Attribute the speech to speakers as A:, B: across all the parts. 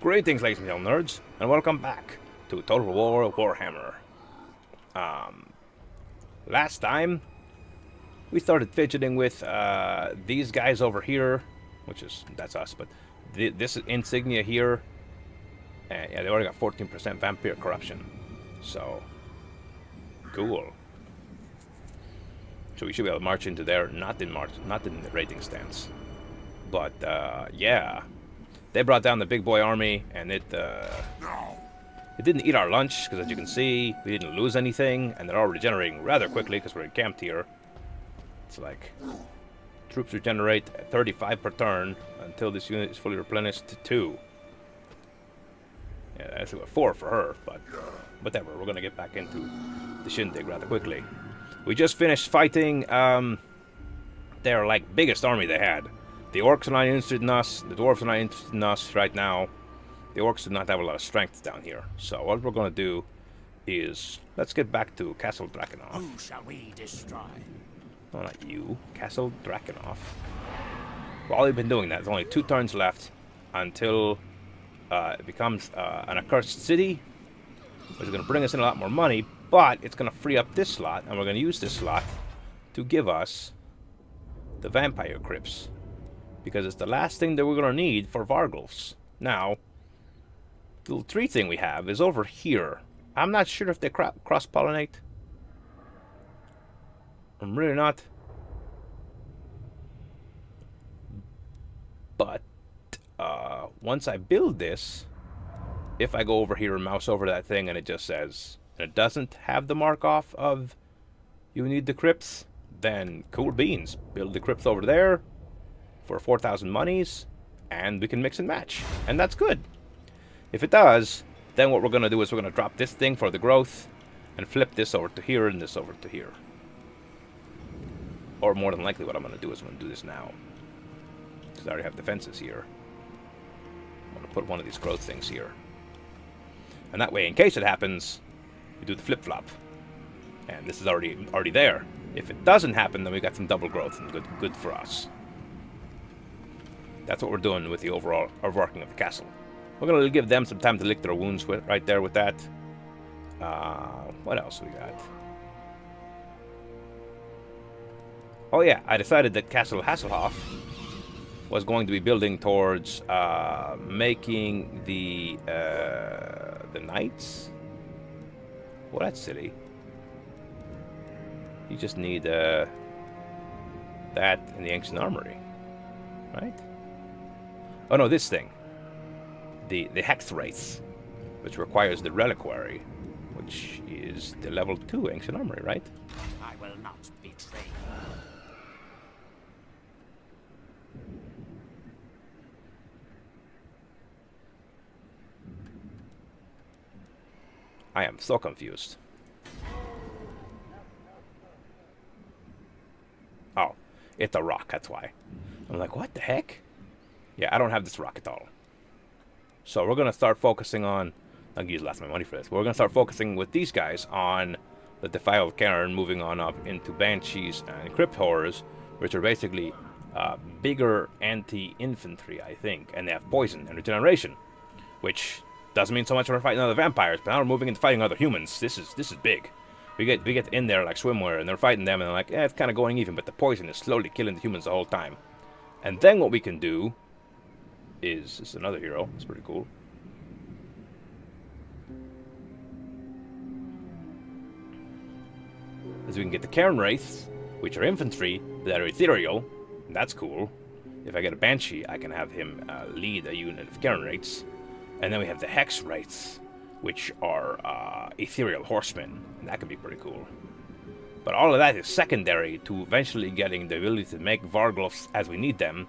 A: Greetings, ladies and gentlemen, nerds, and welcome back to Total War Warhammer. Last time, we started fidgeting with these guys over here, that's us, but this insignia here, and yeah, they already got 14% vampire corruption, so, cool. So we should be able to march into there, not in the raiding stance, but yeah. They brought down the big boy army, and it didn't eat our lunch, because as you can see, we didn't lose anything, and they're all regenerating rather quickly, because we're encamped here. It's like, troops regenerate at 35 per turn, until this unit is fully replenished to 2. Yeah, that's about 4 for her, but whatever, we're going to get back into the shindig rather quickly. We just finished fighting their, like, biggest army they had. The orcs are not interested in us, the dwarves are not interested in us right now. The orcs do not have a lot of strength down here. So what we're going to do is, let's get back to Castle Drakenhof.
B: Who shall we destroy?
A: No, not you. Castle Drakenhof. While we've been doing that, there's only 2 turns left until it becomes an accursed city, which is going to bring us in a lot more money, but it's going to free up this slot, and we're going to use this slot to give us the vampire crypts. Because it's the last thing that we're going to need for Vargulfs. Now, the little tree thing we have is over here. I'm not sure if they cross-pollinate. I'm really not. But, once I build this, if I go over here and mouse over that thing and it just says, and it doesn't have the mark off of you need the crypts, then cool beans. Build the crypts over there for 4,000 monies, and we can mix and match, and that's good. If it does, then what we're going to do is we're going to drop this thing for the growth, and flip this over to here, and this over to here. Or more than likely what I'm going to do is I'm going to do this now, because I already have defenses here. I'm going to put one of these growth things here. And that way, in case it happens, we do the flip-flop. And this is already there. If it doesn't happen, then we got some double growth, and good for us. That's what we're doing with the overall working of the castle. We're going to give them some time to lick their wounds right there with that. What else we got? Oh yeah, I decided that Castle Hasselhoff was going to be building towards making the knights. Well, that's silly. You just need that in the ancient armory, right? Oh no, this thing. The Hex Wraith, which requires the Reliquary, which is the level 2 Ancient Armory, right?
B: I will not betray
A: I am so confused. Oh, it's a rock, that's why. I'm like, what the heck? Yeah, I don't have this rock at all. So we're going to start focusing on... I'll use lots of my money for this. We're going to start focusing with these guys on the Defiled Cairn, moving on up into Banshees and Crypt Horrors, which are basically bigger anti-infantry, I think. And they have poison and regeneration, which doesn't mean so much when we're fighting other vampires, but now we're moving into fighting other humans. This is big. We get in there like swimwear, and they're fighting them, and they're like, it's kind of going even, but the poison is slowly killing the humans the whole time. And then what we can do is... This is another hero. It's pretty cool. Is we can get the Cairn Wraiths, which are infantry, that are ethereal. And that's cool. If I get a Banshee, I can have him lead a unit of Cairn Wraiths. And then we have the Hex Wraiths, which are ethereal horsemen. And that can be pretty cool. But all of that is secondary to eventually getting the ability to make Vargulfs as we need them.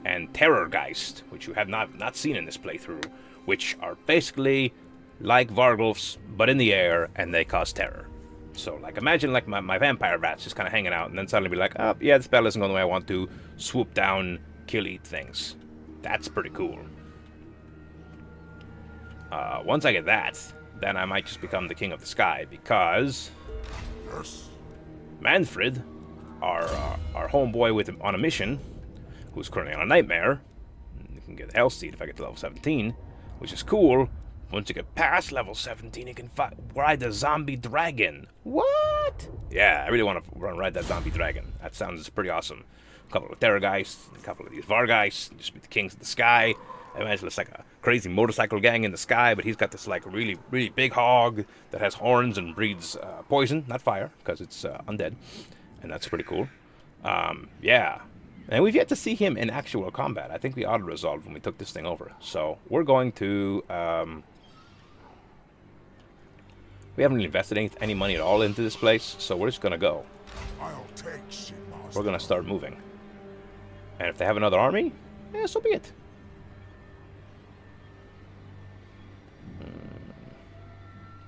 A: And Terrorgeist, which you have not seen in this playthrough, which are basically like Vargulfs, but in the air, and they cause terror. So, like, imagine like my vampire bats just kind of hanging out, and then suddenly be like, oh, yeah, this battle isn't going the way I want to. Swoop down, kill, eat things. That's pretty cool. Once I get that, then I might just become the king of the sky, because Manfred, our homeboy on a mission, who's currently on a nightmare, you can get Hellseed if I get to level 17, which is cool. Once you get past level 17, you can ride the zombie dragon. What? Yeah, I really want to ride that zombie dragon. That sounds pretty awesome. A couple of Terrorgeist, a couple of these Vargeist, just be the kings of the sky. I imagine it's like a crazy motorcycle gang in the sky, but he's got this like really big hog that has horns and breathes poison, not fire, because it's undead, and that's pretty cool. Yeah, and we've yet to see him in actual combat. I think we auto-resolved when we took this thing over, so we're going to. We haven't really invested any money at all into this place, so we're just gonna go.
C: I'll take Sigmar's.
A: We're gonna start moving, and if they have another army, yeah, so be it.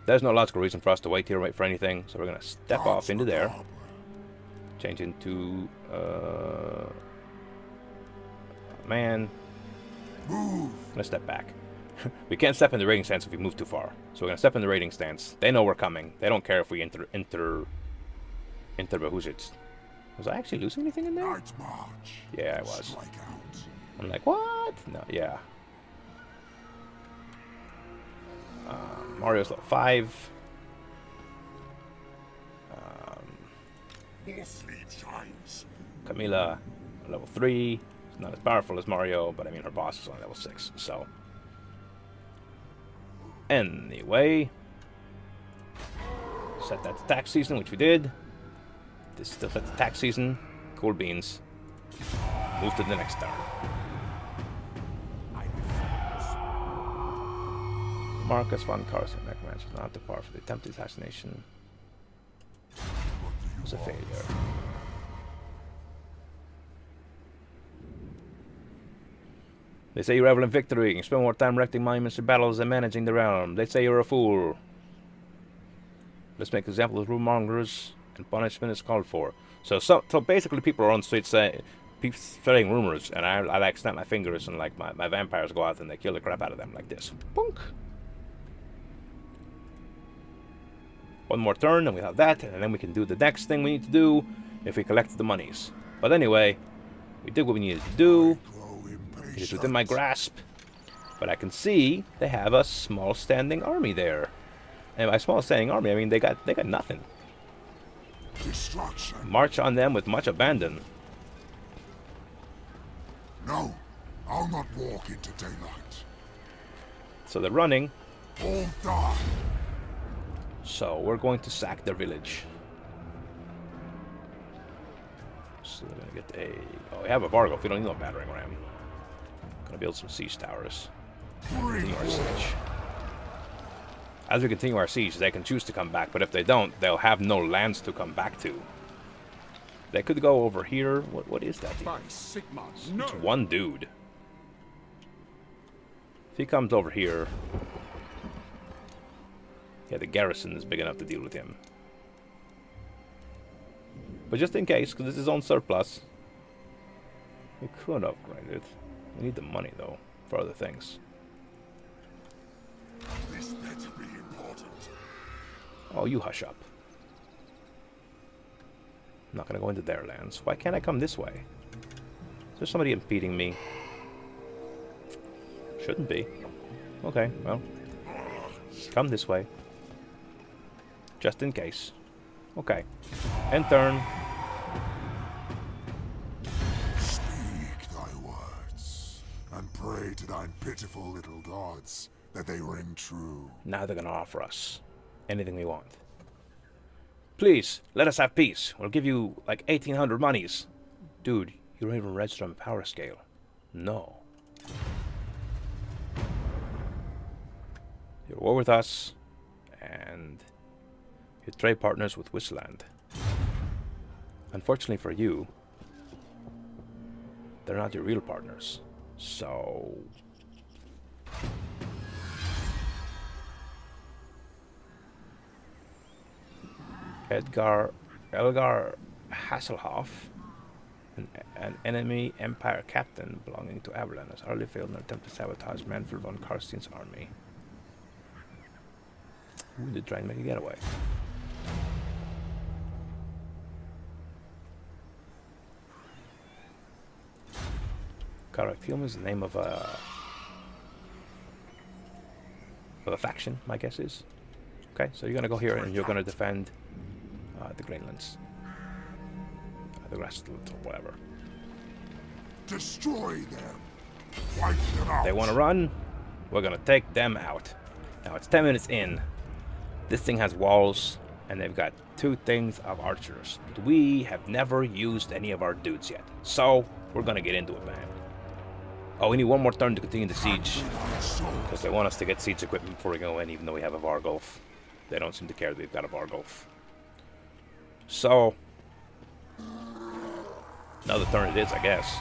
A: There's no logical reason for us to wait here, wait for anything, so we're going to step off into there. Change into... man.
C: Move.
A: Let's step back. We can't step in the raiding stance if we move too far. So we're going to step in the raiding stance. They know we're coming. They don't care if we enter Bahuzits. Was I actually losing anything in there?
C: Night march.
A: Yeah, I was.
C: Strike out.
A: I'm like, what? No, yeah. Mario's level 5.
C: More fleet shines.
A: Camila, level 3. It's not as powerful as Mario, but I mean her boss is only level 6, so. Anyway. Set that to tax season, which we did. This is still set to tax season. Cool beans. Move to the next turn. Marcus von Carstein was not up to par for the attempted assassination. It was a failure. They say you revel in victory. You spend more time erecting monuments to battles than managing the realm. They say you're a fool. Let's make examples of rumormongers, and punishment is called for. So basically people are on the streets spreading rumors, and I like snap my fingers and like my vampires go out and they kill the crap out of them like this. Punk. One more turn and we have that, and then we can do the next thing we need to do if we collect the monies. But anyway, we did what we needed to do. It is within my grasp. But I can see they have a small standing army there. And by small standing army, I mean they got nothing.
C: Destruction.
A: March on them with much abandon.
C: No, I'll not walk into daylight.
A: So they're running.
C: All die.
A: So we're going to sack their village. So they're gonna get a. Oh, we have a Vargo. We don't need no battering ram. Gonna build some siege towers. Continue our siege. As we continue our siege, they can choose to come back, but if they don't, they'll have no lands to come back to. They could go over here. What is that?
C: By Sigmar's. No.
A: It's one dude. If he comes over here, yeah, the garrison is big enough to deal with him. But just in case, because this is on surplus, we could upgrade it. We need the money though for other things.
C: This better be important.
A: Oh, you hush up. I'm not gonna go into their lands. Why can't I come this way? Is there somebody impeding me? Shouldn't be. Okay, well. Come this way. Just in case. Okay. End turn.
C: Speak thy words, and pray to thine pitiful little gods that they ring true.
A: Now they're gonna offer us anything we want. Please, let us have peace. We'll give you like 1,800 monies. Dude, you don't even register on power scale. No. You're at war with us, and you're trade partners with Wisland. Unfortunately for you, they're not your real partners. So... Elgar Hasselhoff, an enemy Empire captain belonging to Avalon, has utterly failed in an attempt to sabotage Manfred von Carstein's army. Who did try and make a getaway? Karaktilm is the name of a of a faction, my guess is. Okay, so you're gonna go here and you're gonna defend the Greenlands. The rest or whatever.
C: Destroy them. Wipe them out.
A: They want to run. We're gonna take them out. Now it's 10 minutes in. This thing has walls, and they've got 2 things of archers. But we have never used any of our dudes yet, so we're gonna get into it, man. Oh, we need one more turn to continue the siege, because they want us to get siege equipment before we go in, even though we have a Vargolf. They don't seem to care that we've got a Vargolf. So, another turn it is, I guess.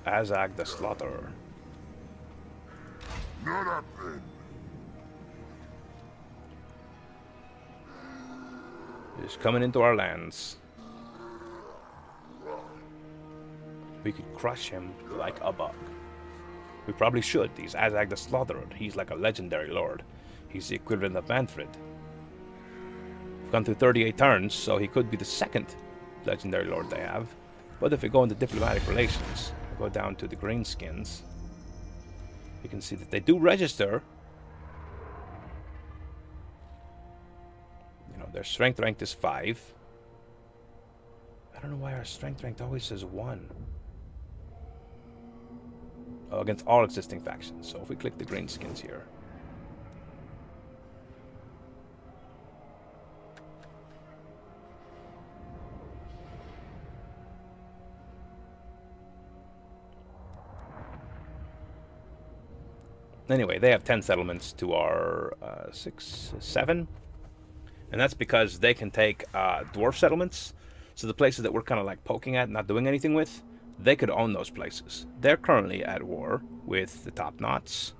A: Azag the Slaughterer.
C: Not up then.
A: He's coming into our lands. We could crush him like a bug. We probably should. He's Azag the Slaughterer. He's like a legendary lord. He's the equivalent of Manfred. We've gone through 38 turns, so he could be the 2nd legendary lord they have. But if we go into diplomatic relations, go down to the greenskins, you can see that they do register. You know, their strength ranked is 5. I don't know why our strength ranked always says 1. Oh, against all existing factions. So if we click the greenskins here, anyway, they have 10 settlements to our 6, 7. And that's because they can take dwarf settlements. So the places that we're kind of like poking at, not doing anything with, they could own those places. They're currently at war with the Top Knots,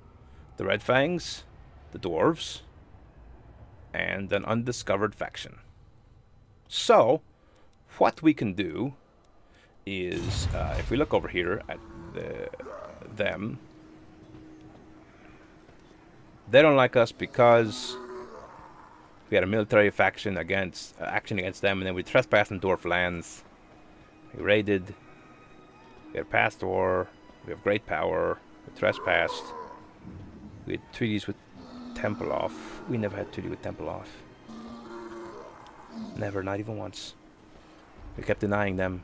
A: the Red Fangs, the Dwarves, and an undiscovered faction. So, what we can do is, if we look over here at them, they don't like us because we had a military faction against action against them, and then we trespassed in dwarf lands. We raided. We had past war. We have great power. We trespassed. We had treaties with Templeoff. We never had treaty with Templeoff. Never, not even once. We kept denying them.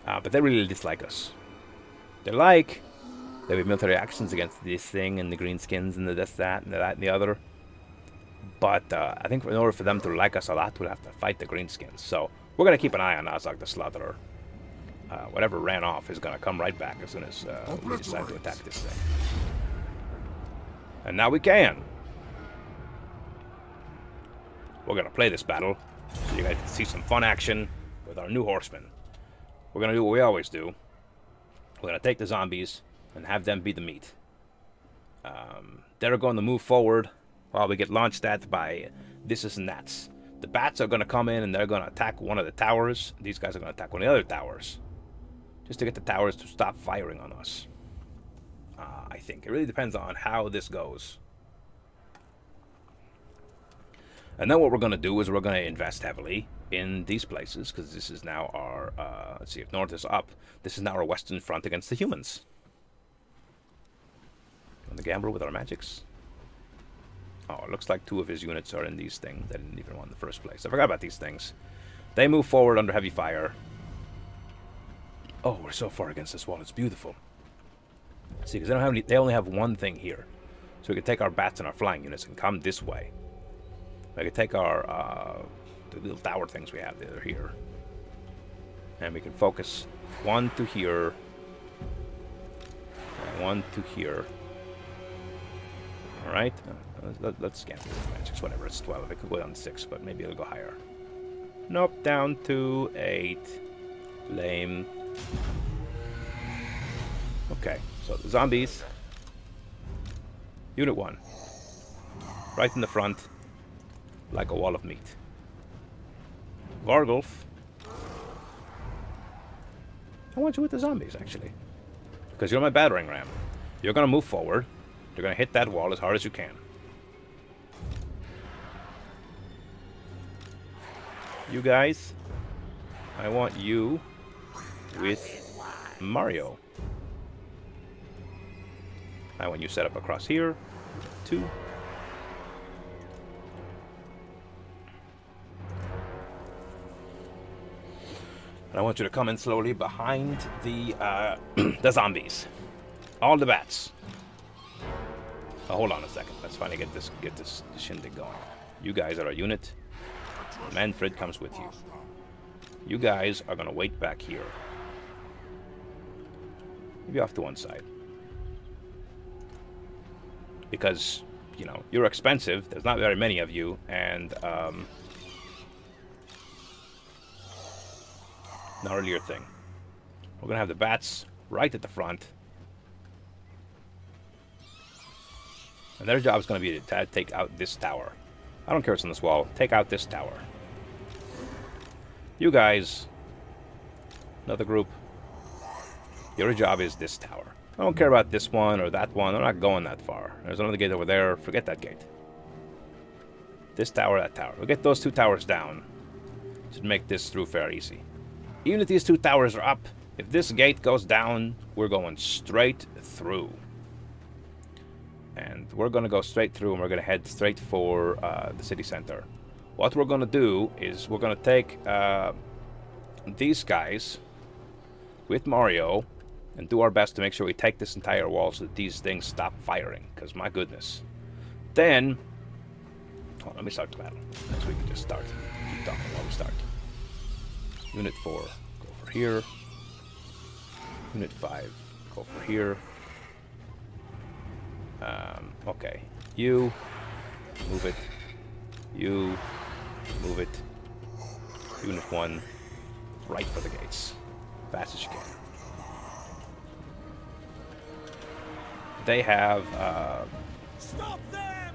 A: But they really dislike us. They like that we have military actions against this thing and the greenskins and the this, that, and the that, and the other. But I think in order for them to like us a lot, we'll have to fight the greenskins. So we're going to keep an eye on Azag the Slaughterer. Whatever ran off is going to come right back as soon as we decide to attack this thing. And now we can. We're going to play this battle so you guys can see some fun action with our new horsemen. We're going to do what we always do. We're going to take the zombies and have them be the meat. They're going to move forward while we get launched at by thises and that's. The bats are going to come in and they're going to attack one of the towers. These guys are going to attack one of the other towers. Just to get the towers to stop firing on us. I think. It really depends on how this goes. And then what we're going to do is we're going to invest heavily in these places, because this is now our, let's see, if north is up, this is now our western front against the humans. Want to gamble with our magics? Oh, it looks like 2 of his units are in these things. They didn't even want in the first place. I forgot about these things. They move forward under heavy fire. Oh, we're so far against this wall. It's beautiful. See, because they don't have any, they only have one thing here. So we can take our bats and our flying units and come this way. We can take our the little tower things we have that are here, and we can focus 1 to here, and 1 to here. All right, let's scan through the magics. Whatever, it's 12. It could go down to 6, but maybe it'll go higher. Nope, down to 8. Lame. Okay, so the zombies. Unit 1. Right in the front, like a wall of meat. Vargolf. I want you with the zombies, actually. Because you're my battering ram. You're going to move forward. You're going to hit that wall as hard as you can. You guys, I want you with Mario. I want you set up across here. 2. And I want you to come in slowly behind the the zombies. All the bats. Oh, hold on a second. Let's finally get this shindig going. You guys are a unit. Manfred comes with you. You guys are gonna wait back here. Maybe off to one side. Because, you know, you're expensive. There's not very many of you, and not really your thing. We're gonna have the bats right at the front. And their job is going to be to take out this tower. I don't care what's on this wall. Take out this tower. You guys, another group, your job is this tower. I don't care about this one or that one. I'm not going that far. There's another gate over there. Forget that gate. This tower, that tower. We'll get those 2 towers down. Should make this through fairly easy. Even if these 2 towers are up, if this gate goes down, we're going straight through. And we're going to go straight through, and we're going to head straight for the city center. What we're going to do is we're going to take these guys with Mario and do our best to make sure we take this entire wall so that these things stop firing. Because, my goodness. Then, oh, let me start the battle. So we can just start. Keep talking while we start. Unit 4, go for here. Unit 5, go for here. Okay, you move it. You move it. Unit 1, right for the gates. Fast as you can. They have
B: Stop them!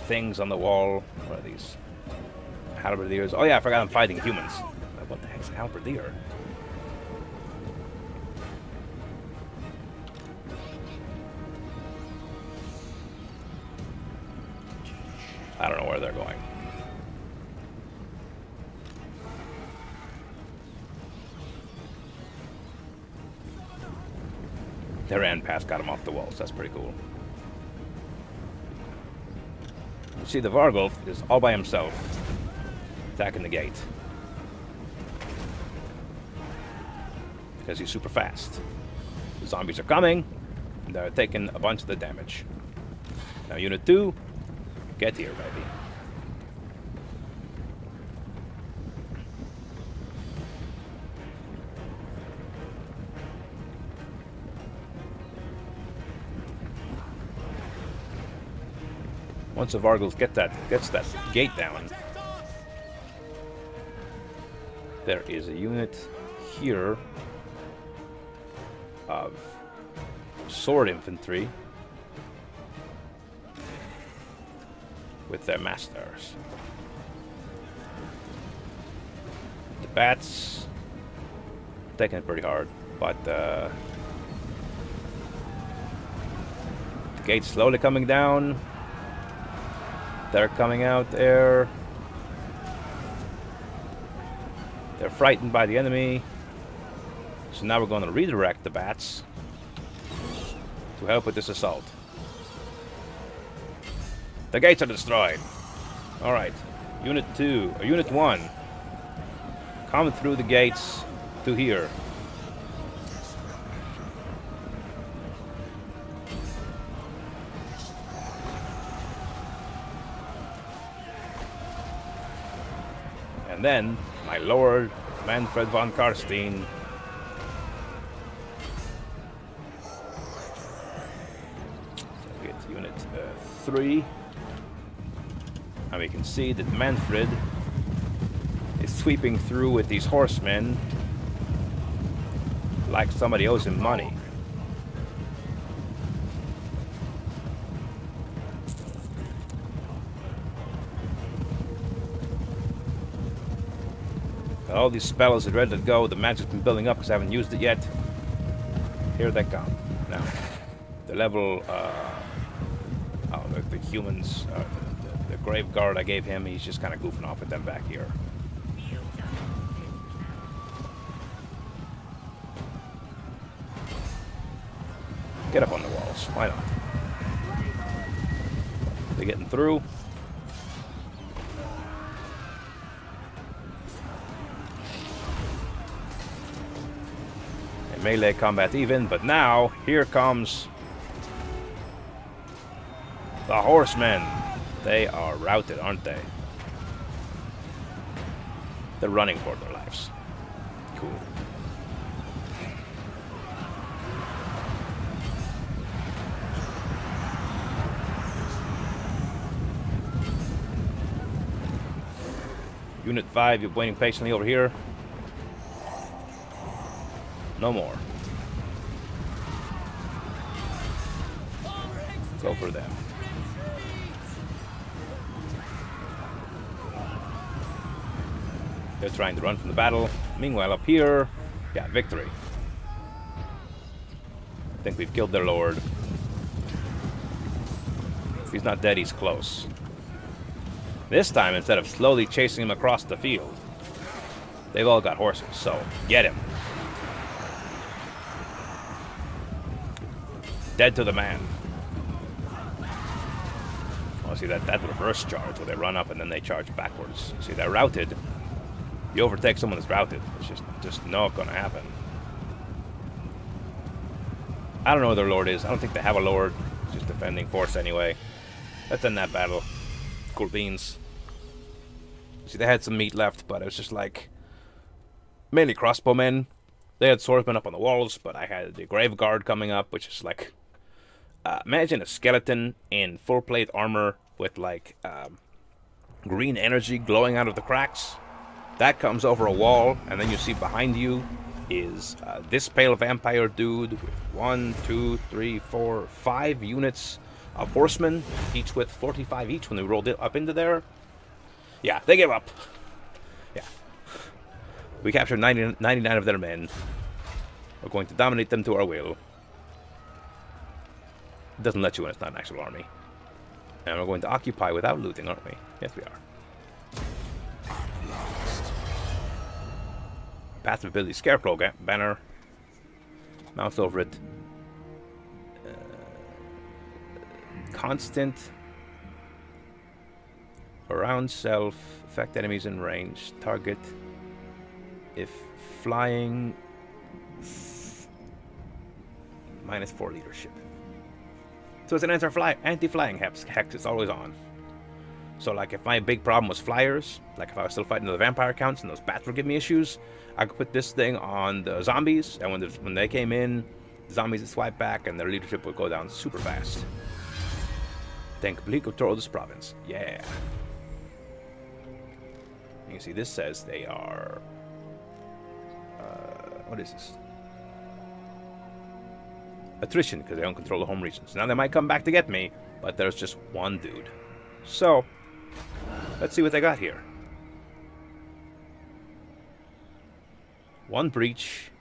A: things on the wall. What are these? Halberdiers. Oh yeah, I forgot I'm fighting humans. What the heck's a halberdier? I don't know where they're going. Their ran past, got them off the walls. That's pretty cool. You see, the Vargulf is all by himself, attacking the gate. Because he's super fast. The zombies are coming, and they're taking a bunch of the damage. Now, Unit 2, get here, baby. Once the Vargulf gets that gate down, there is a unit here of sword infantry with their masters. The bats taking it pretty hard, but the gate's slowly coming down. They're coming out there. They're frightened by the enemy. So now we're going to redirect the bats to help with this assault. The gates are destroyed. Alright. Unit 2, or Unit 1. Come through the gates to here. And then, my lord, Manfred von Carstein, get Unit 3. And we can see that Manfred is sweeping through with these horsemen like somebody owes him money. Got all these spells are ready to go. The magic's been building up because I haven't used it yet. Here they come. Now, the level, the humans, the Grave Guard I gave him, he's just kind of goofing off with them back here. Get up on the walls. Why not? They getting through? And melee combat even, but now here comes the horsemen. They are routed, aren't they? They're running for their lives. Cool. Unit 5, you're waiting patiently over here. No more. Go for them. They're trying to run from the battle. Meanwhile, up here, yeah, victory. I think we've killed their lord. If he's not dead, he's close. This time, instead of slowly chasing him across the field, they've all got horses, so get him. Dead to the man. Oh, see that reverse charge where they run up and then they charge backwards. See, they're routed. You overtake someone that's routed. It's just not gonna happen. I don't know who their lord is. I don't think they have a lord. Just defending force anyway. Let's end that battle. Cool beans. See, they had some meat left, but it was just like mainly crossbowmen. They had swordsmen up on the walls, but I had the Grave Guard coming up, which is like imagine a skeleton in full plate armor with like green energy glowing out of the cracks. That comes over a wall, and then you see behind you is this pale vampire dude with 1, 2, 3, 4, 5 units of horsemen, each with 45 each when they rolled it up into there. Yeah, they gave up. Yeah. We captured 99 of their men. We're going to dominate them to our will. It doesn't let you when it's not an actual army. And we're going to occupy without looting, aren't we? Yes, we are. Path of Ability Scarecrow banner. Mouse over it. Constant. Around self. Affect enemies in range. Target. If flying. -4 leadership. So it's an anti-flying hex. It's always on. So like if my big problem was flyers, like if I was still fighting the vampire counts and those bats were giving me issues, I could put this thing on the zombies, and when they came in, the zombies would swipe back and their leadership would go down super fast. Then complete control of this province. Yeah. You can see this says they are... what is this? Attrition, because they don't control the home regions. Now they might come back to get me, but there's just one dude. So, let's see what they got here. One breach.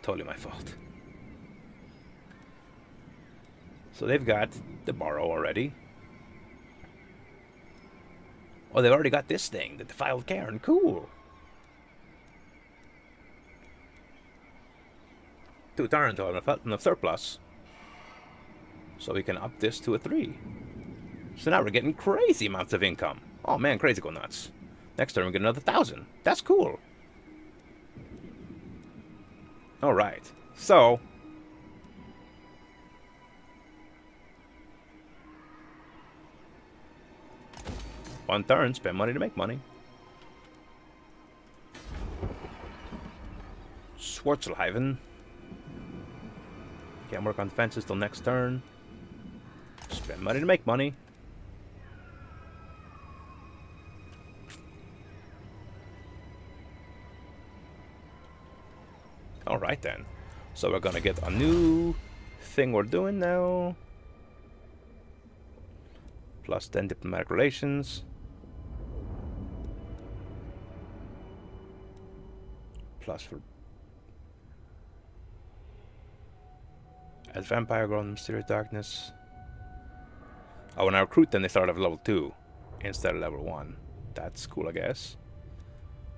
A: Totally my fault. So they've got the Borrow already. Oh, they've already got this thing, the Defiled Cairn. Cool. 2 turns on a surplus. So we can up this to a 3. So now we're getting crazy amounts of income. Oh man, crazy go nuts. Next turn we get another 1,000. That's cool. Alright, so... one turn, spend money to make money. Schwarzlhaven. Can't work on defenses till next turn. Spend money to make money. Alright then. So we're gonna get a new thing we're doing now. Plus 10 diplomatic relations. Plus for... as vampire grown in mysterious darkness. Oh, when I recruit them, they start at level 2 instead of level 1. That's cool, I guess.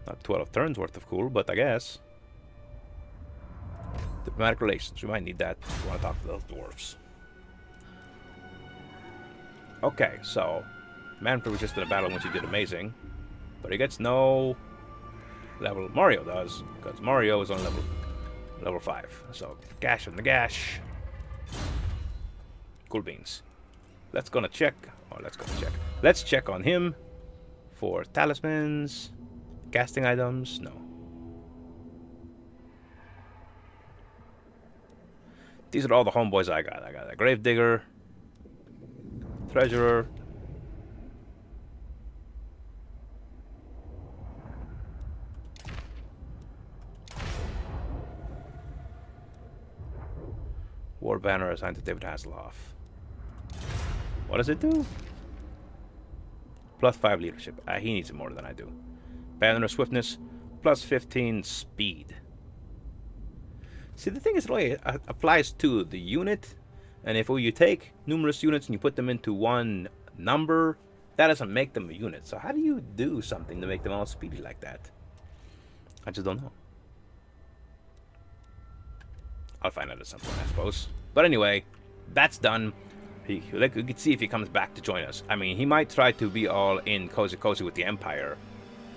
A: Not 12 turns worth of cool, but I guess. Diplomatic relations. We might need that if we want to talk to those dwarves. Okay, so Manfred was just in a battle in which he did amazing, but he gets no level. Mario does, because Mario is on level 5. So gash on the gash. Cool beans. Let's check. Let's check on him for talismans, casting items. No. These are all the homeboys I got. I got a Gravedigger, Treasurer, War Banner assigned to David Hasselhoff. What does it do? Plus 5 leadership. He needs it more than I do. Banner swiftness, plus 15 speed. See, the thing is, it only applies to the unit, and if you take numerous units and you put them into one number, that doesn't make them a unit. So how do you do something to make them all speedy like that? I just don't know. I'll find out at some point, I suppose. But anyway, that's done. We can see if he comes back to join us. I mean, he might try to be all in cozy with the Empire.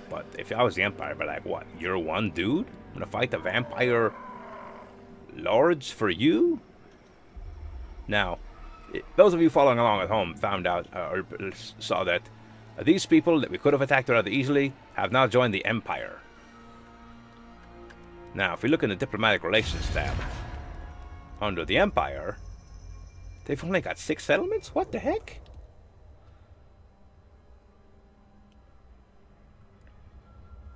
A: But if I was the Empire, I'd be like, what? You're one dude? I'm gonna fight the vampire lords for you? Now, those of you following along at home found out, or saw that these people that we could have attacked rather easily have now joined the Empire. Now, if we look in the Diplomatic Relations tab, under the Empire, they've only got 6 settlements? What the heck?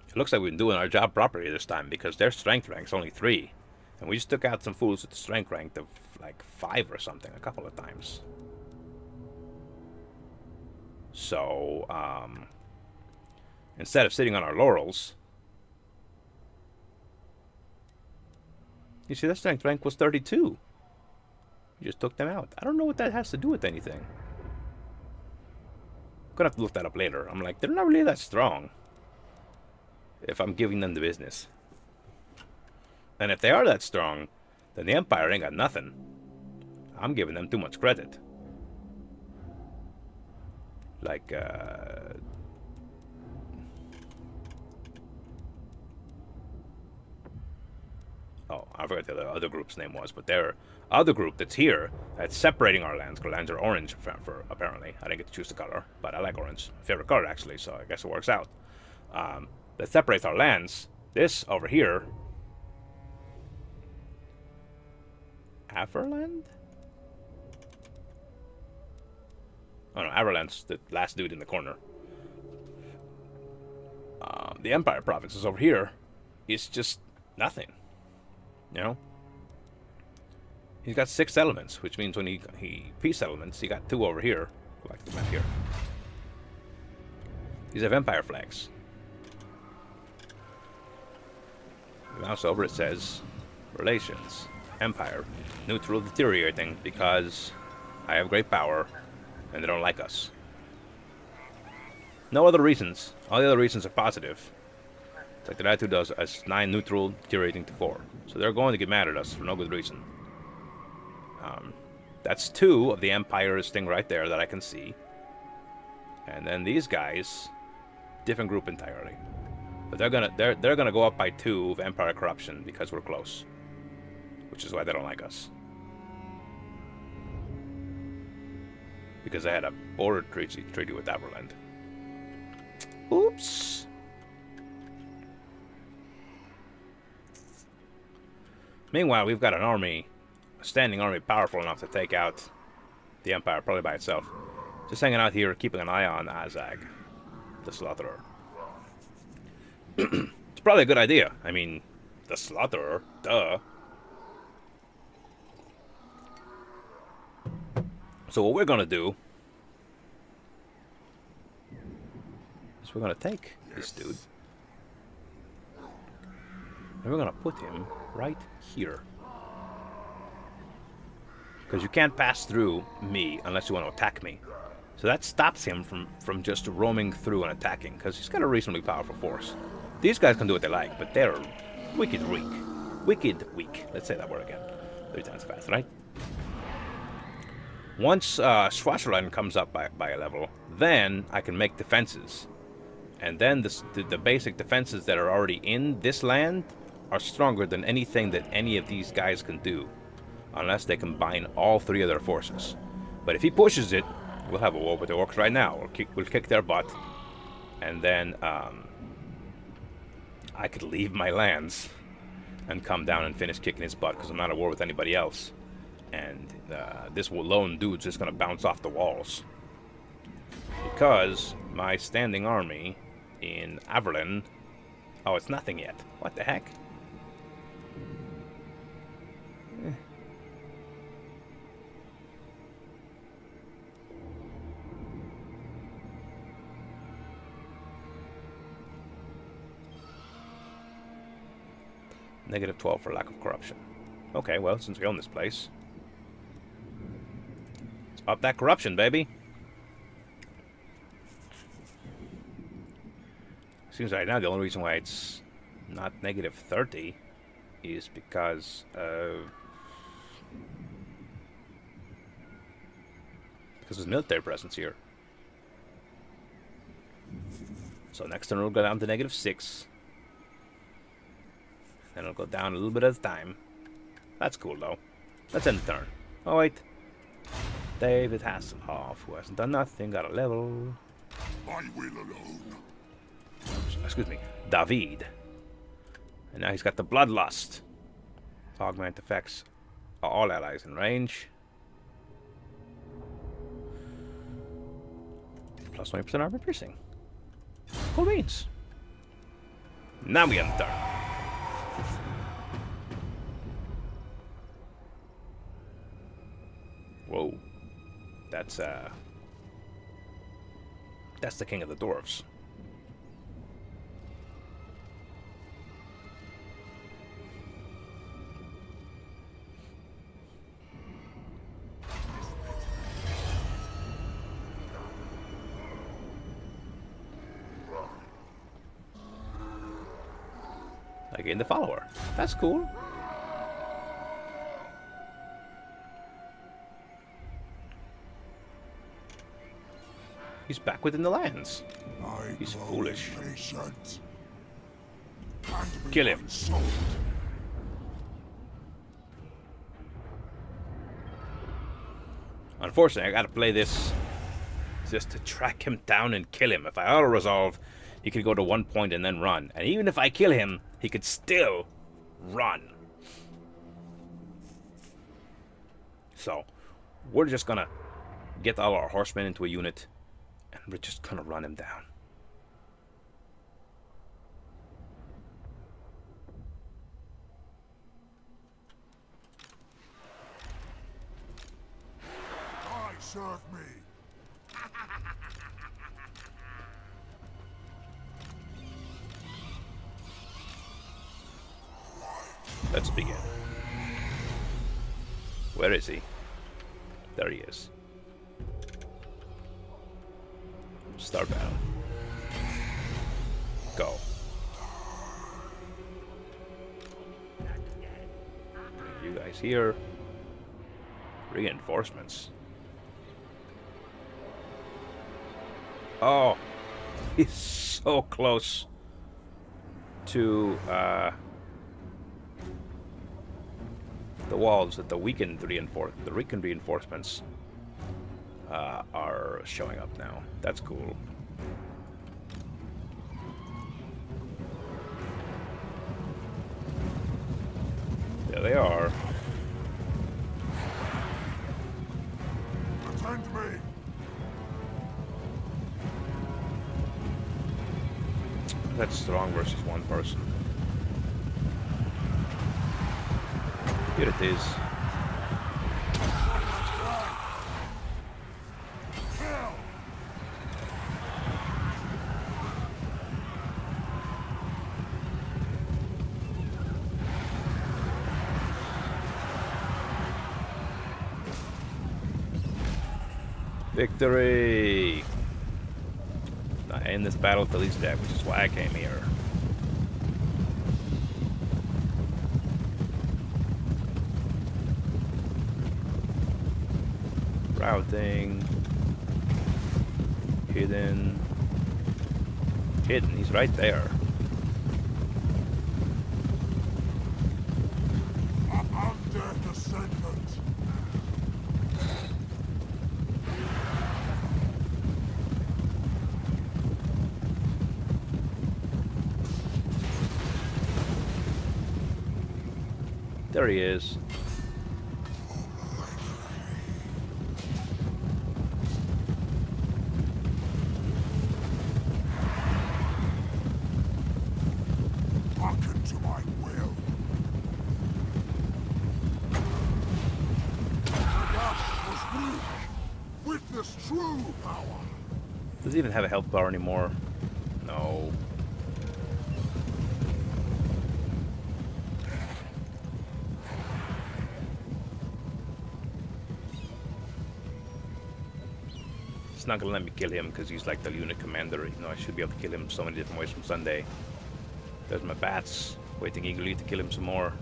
A: It looks like we've been doing our job properly this time, because their strength rank's only 3. And we just took out some fools with the strength rank of like 5 or something a couple of times. So, instead of sitting on our laurels, you see, that strength rank was 32. We just took them out. I don't know what that has to do with anything. I'm gonna have to look that up later. I'm like, they're not really that strong if I'm giving them the business. And if they are that strong, then the Empire ain't got nothing. I'm giving them too much credit. Like, oh, I forgot what the other group's name was, but their other group that's here, that's separating our lands, because lands are orange, for apparently. I didn't get to choose the color, but I like orange. Favorite color, actually, so I guess it works out. That separates our lands. This over here, Averland? Oh no, Averland's the last dude in the corner. The Empire province is over here. It's just nothing. You know? He's got 6 settlements, which means when he peace settlements, he got 2 over here. Go back to the map here. These have Empire flags. Mouse over, it says Relations. Empire. Neutral, deteriorating, because I have great power and they don't like us. No other reasons. All the other reasons are positive. It's like the attitude does as 9 neutral, deteriorating to 4. So they're going to get mad at us for no good reason. That's 2 of the Empire's thing right there that I can see. And then these guys, different group entirely. But they're gonna go up by 2 of Empire corruption because we're close. Which is why they don't like us. Because I had a border treaty with Averland. Oops. Meanwhile, we've got an army, a standing army powerful enough to take out the Empire probably by itself. Just hanging out here, keeping an eye on Azag, the Slaughterer. It's probably a good idea. I mean, the Slaughterer, duh. So what we're gonna do is we're gonna take this dude and we're gonna put him right here. Because you can't pass through me unless you want to attack me. So that stops him from just roaming through and attacking, because he's got a reasonably powerful force. These guys can do what they like, but they're wicked weak. Wicked weak. Let's say that word again. 3 times fast, right? Once Schwarzland comes up by a level, then I can make defenses. And then the basic defenses that are already in this land are stronger than anything that any of these guys can do. Unless they combine all 3 of their forces. But if he pushes it, we'll have a war with the orcs right now. We'll kick their butt. And then I could leave my lands and come down and finish kicking his butt because I'm not at war with anybody else. And this lone dude's just going to bounce off the walls. Because my standing army in Averlin... Oh, it's nothing yet. What the heck? -12 for lack of corruption. Okay, well, since we own this place, let's up that corruption, baby. Seems right now the only reason why it's not -30 is because there's military presence here. So next turn we'll go down to -6. Then it'll go down a little bit at a time. That's cool, though. Let's end the turn. Oh, wait. David Hasselhoff, who hasn't done nothing, got a level.
C: I will alone.
A: Excuse me. David. And now he's got the Bloodlust. Augment effects all allies in range. Plus 20% armor piercing. Cool beans. Now we end the turn. Whoa. That's the king of the dwarves. I gained the follower. That's cool. He's back within the lands. He's foolish. Kill him. Unfortunately, I gotta play this just to track him down and kill him. If I auto-resolve, he could go to 1 point and then run. And even if I kill him, he could still run. So, we're just gonna get all our horsemen into a unit, and we're just gonna run him down.
C: Serve me.
A: Let's begin. Where is he? There he is. Start battle. Go. Bring you guys here. Reinforcements. Oh, he's so close to the walls that the weakened reinforcements are showing up now. That's cool. There they are.
C: Attend me.
A: That's strong versus one person. Here it is. Victory! Not end this battle till he's dead, which is why I came here. Routing. Hidden. Hidden, he's right there.
C: Under descendant.
A: There he is.
C: Hearken to my will. The was weak. Witness true power.
A: Does he even have a health bar anymore? No. It's not gonna let me kill him because he's like the unit commander. You know, I should be able to kill him so many different ways from Sunday. There's my bats, waiting eagerly to kill him some more.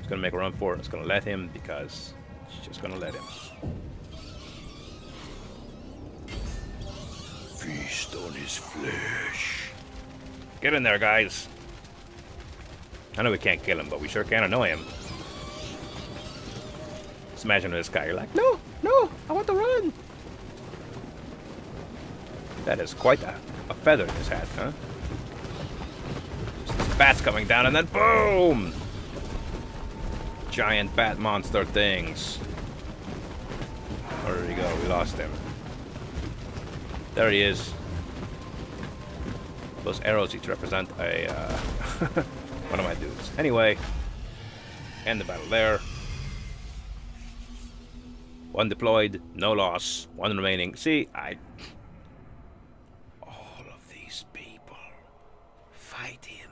A: It's gonna make a run for it. It's gonna let him because it's just gonna let him. Feast on his flesh. Get in there, guys. I know we can't kill him, but we sure can annoy him. Just imagine this guy. You're like, no, no, I want to run. That is quite a feather in his hat, huh? Just bats coming down and then boom! Giant bat monster things. Where did he go? We lost him. There he is. Those arrows each represent a one of my dudes. Anyway, end the battle there. One deployed, no loss. One remaining. See, all of these people fight him.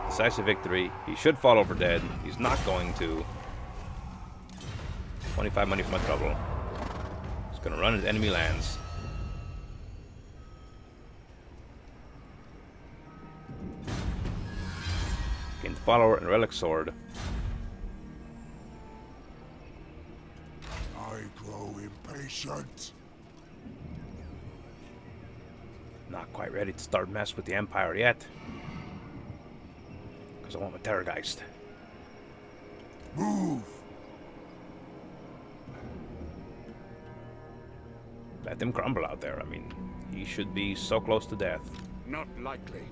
A: Decisive victory. He should fall over dead. He's not going to. 25 money for my trouble. He's gonna run into enemy lands. Gain follower and relic sword.
C: I grow impatient.
A: Not quite ready to start mess with the Empire yet. Because I want my Terrorgeist.
C: Move.
A: Let him crumble out there. I mean, he should be so close to death.
C: Not likely.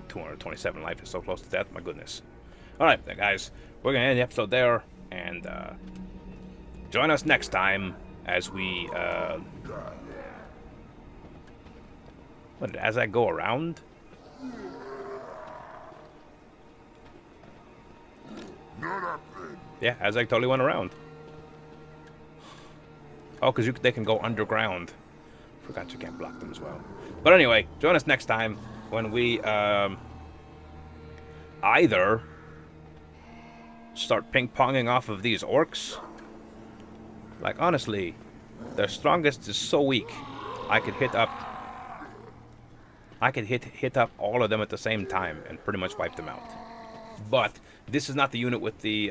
A: 227 life is so close to death. My goodness. Alright, then, guys. We're going to end the episode there. And join us next time as we... what, as I go around?
C: Not up then.
A: Yeah, as I totally went around. Oh, because they can go underground. Forgot you can't block them as well. But anyway, join us next time when we either start ping-ponging off of these orcs. Like, honestly, their strongest is so weak. I could hit up all of them at the same time and pretty much wipe them out. But this is not the unit with the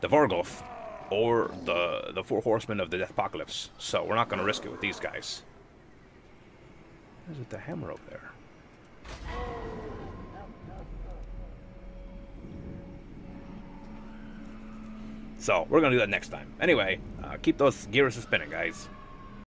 A: Vorgolf or the Four Horsemen of the Deathpocalypse. So we're not going to risk it with these guys. Where's it, the hammer over there? So we're going to do that next time. Anyway, keep those gears spinning, guys.